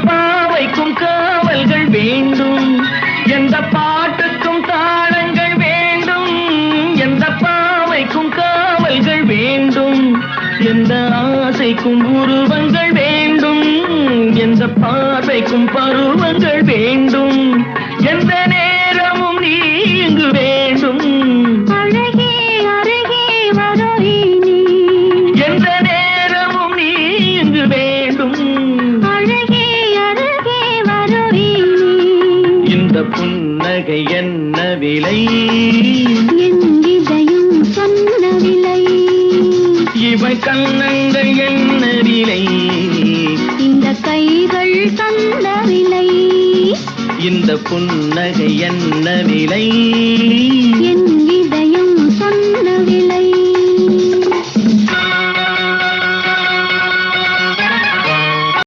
பாவைக்கும் காவல்கள் வேண்டும், எந்த பாட்டுக்கும் தாளங்கள் வேண்டும், எந்த பாவைக்கும் காவல்கள் வேண்டும், எந்த ஆசைக்கும் உருவங்கள் வேண்டும், எந்த பார்வைக்கும் பருவங்கள் வேண்டும், எந்த நேரமும் நீ இங்கு வேண்டும். அழகே அருகே வருவே நீ, எந்த நேரமும் நீ இங்கு வேண்டும். அழகே அருகே வருவே நீ. இந்த புன்னகை என்ன விலை, என் இதயம் சொன்ன விலை. இவை கண்ணங்கள் என்ன விலை, இந்த கைகள் தந்த விலை. இந்த புன்னகை என்ன விலை, என்